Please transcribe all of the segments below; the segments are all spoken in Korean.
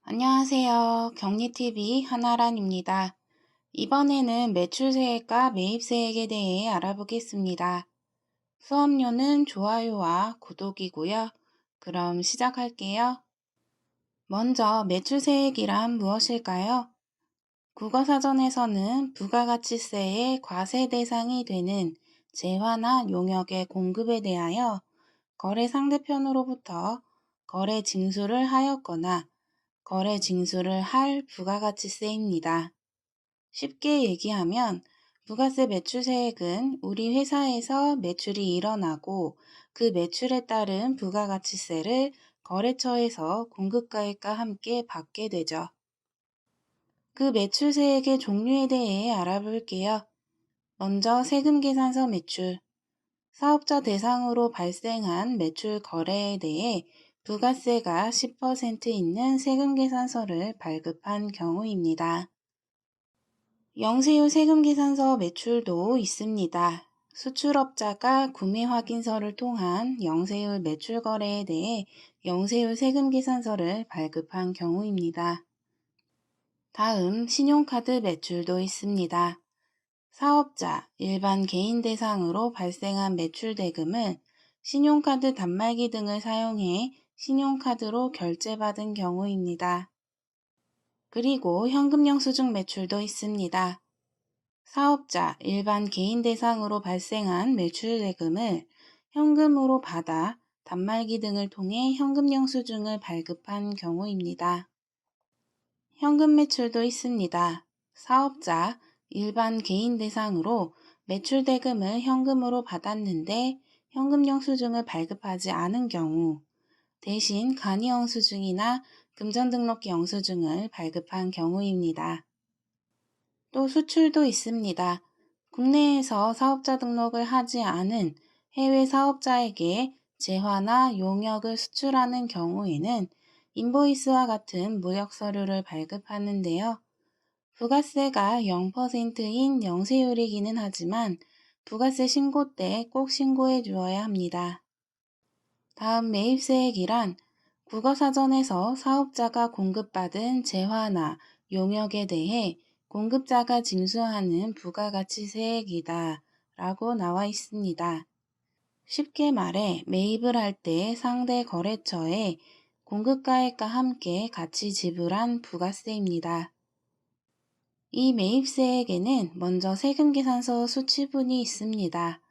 안녕하세요. 경리TV 한아란입니다. 이번에는 매출세액과 매입세액에 대해 알아보겠습니다. 수업료는 좋아요와 구독이고요. 그럼 시작할게요. 먼저 매출세액이란 무엇일까요? 국어사전에서는 부가가치세의 과세 대상이 되는 재화나 용역의 공급에 대하여 거래 상대편으로부터 거래 징수를 하였거나 거래 징수를 할 부가가치세입니다. 쉽게 얘기하면 부가세 매출세액은 우리 회사에서 매출이 일어나고 그 매출에 따른 부가가치세를 거래처에서 공급가액과 함께 받게 되죠. 그 매출세액의 종류에 대해 알아볼게요. 먼저 세금계산서 매출. 사업자 대상으로 발생한 매출 거래에 대해 부가세가 10% 있는 세금계산서를 발급한 경우입니다. 영세율 세금계산서 매출도 있습니다. 수출업자가 구매 확인서를 통한 영세율 매출 거래에 대해 영세율 세금계산서를 발급한 경우입니다. 다음 신용카드 매출도 있습니다. 사업자, 일반 개인 대상으로 발생한 매출 대금을 신용카드 단말기 등을 사용해 신용카드로 결제받은 경우입니다. 그리고 현금 영수증 매출도 있습니다. 사업자, 일반 개인 대상으로 발생한 매출 대금을 현금으로 받아 단말기 등을 통해 현금 영수증을 발급한 경우입니다. 현금 매출도 있습니다. 사업자, 일반 개인 대상으로 매출 대금을 현금으로 받았는데 현금 영수증을 발급하지 않은 경우, 대신 간이 영수증이나 금전등록기 영수증을 발급한 경우입니다. 또 수출도 있습니다. 국내에서 사업자 등록을 하지 않은 해외 사업자에게 재화나 용역을 수출하는 경우에는 인보이스와 같은 무역 서류를 발급하는데요. 부가세가 0%인 영세율이기는 하지만 부가세 신고 때 꼭 신고해 주어야 합니다. 다음 매입세액이란 국어사전에서 사업자가 공급받은 재화나 용역에 대해 공급자가 징수하는 부가가치세액이다 라고 나와 있습니다. 쉽게 말해 매입을 할 때 상대 거래처에 공급가액과 함께 같이 지불한 부가세입니다. 이 매입세액에는 먼저 세금계산서 수취분이 있습니다.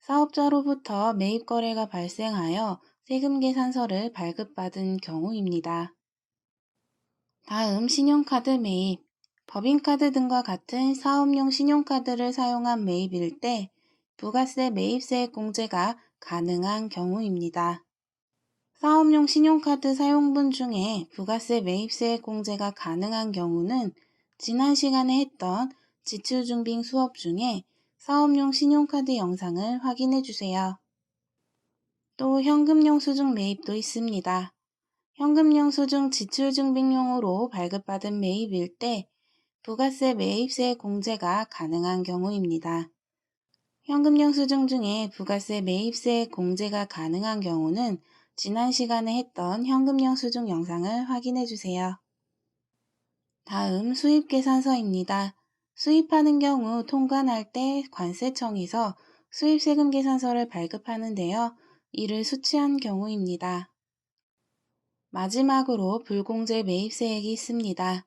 사업자로부터 매입거래가 발생하여 세금계산서를 발급받은 경우입니다. 다음 신용카드 매입. 법인카드 등과 같은 사업용 신용카드를 사용한 매입일 때 부가세 매입세액 공제가 가능한 경우입니다. 사업용 신용카드 사용분 중에 부가세 매입세액 공제가 가능한 경우는 지난 시간에 했던 지출준비 수업 중에 사업용 신용카드 영상을 확인해 주세요. 또 현금 영수증 매입도 있습니다. 현금 영수증 지출증빙용으로 발급받은 매입일 때 부가세 매입세액 공제가 가능한 경우입니다. 현금 영수증 중에 부가세 매입세액 공제가 가능한 경우는 지난 시간에 했던 현금 영수증 영상을 확인해 주세요. 다음 수입계산서입니다. 수입하는 경우 통관할 때 관세청에서 수입세금계산서를 발급하는데요. 이를 수취한 경우입니다. 마지막으로 불공제 매입세액이 있습니다.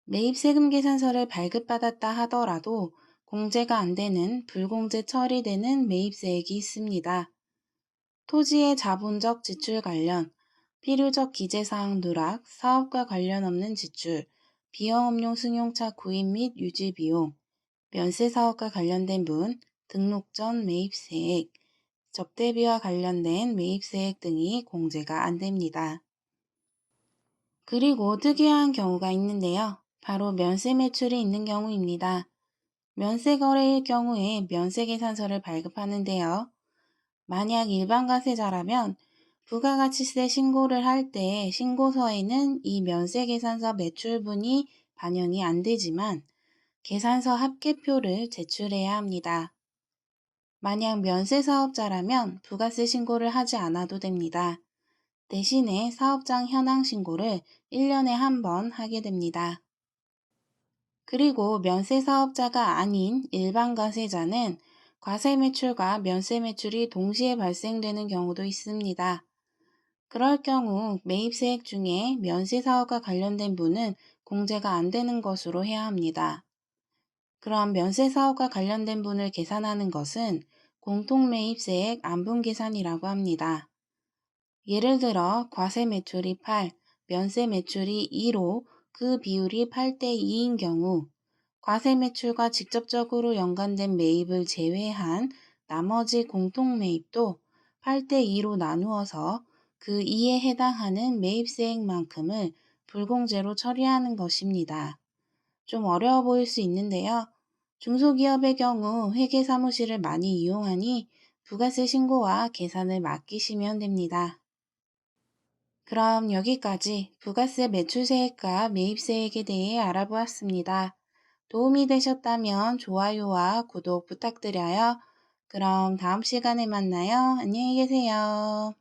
매입세금계산서를 발급받았다 하더라도 공제가 안 되는 불공제 처리되는 매입세액이 있습니다. 토지의 자본적 지출 관련, 필요적 기재사항 누락, 사업과 관련 없는 지출, 비영업용 승용차 구입 및 유지 비용, 면세사업과 관련된 분, 등록 전 매입세액, 접대비와 관련된 매입세액 등이 공제가 안 됩니다. 그리고 특이한 경우가 있는데요. 바로 면세 매출이 있는 경우입니다. 면세 거래일 경우에 면세계산서를 발급하는데요. 만약 일반 과세자라면 부가가치세 신고를 할 때 신고서에는 이 면세계산서 매출분이 반영이 안 되지만 계산서 합계표를 제출해야 합니다. 만약 면세사업자라면 부가세 신고를 하지 않아도 됩니다. 대신에 사업장 현황 신고를 1년에 한 번 하게 됩니다. 그리고 면세 사업자가 아닌 일반 과세자는 과세 매출과 면세 매출이 동시에 발생되는 경우도 있습니다. 그럴 경우 매입세액 중에 면세 사업과 관련된 분은 공제가 안 되는 것으로 해야 합니다. 그럼 면세 사업과 관련된 분을 계산하는 것은 공통매입세액 안분 계산이라고 합니다. 예를 들어 과세 매출이 8, 면세 매출이 2로 그 비율이 8대 2인 경우 과세 매출과 직접적으로 연관된 매입을 제외한 나머지 공통 매입도 8대 2로 나누어서 그 2에 해당하는 매입세액만큼을 불공제로 처리하는 것입니다. 좀 어려워 보일 수 있는데요. 중소기업의 경우 회계사무실을 많이 이용하니 부가세 신고와 계산을 맡기시면 됩니다. 그럼 여기까지 부가세 매출세액과 매입세액에 대해 알아보았습니다. 도움이 되셨다면 좋아요와 구독 부탁드려요. 그럼 다음 시간에 만나요. 안녕히 계세요.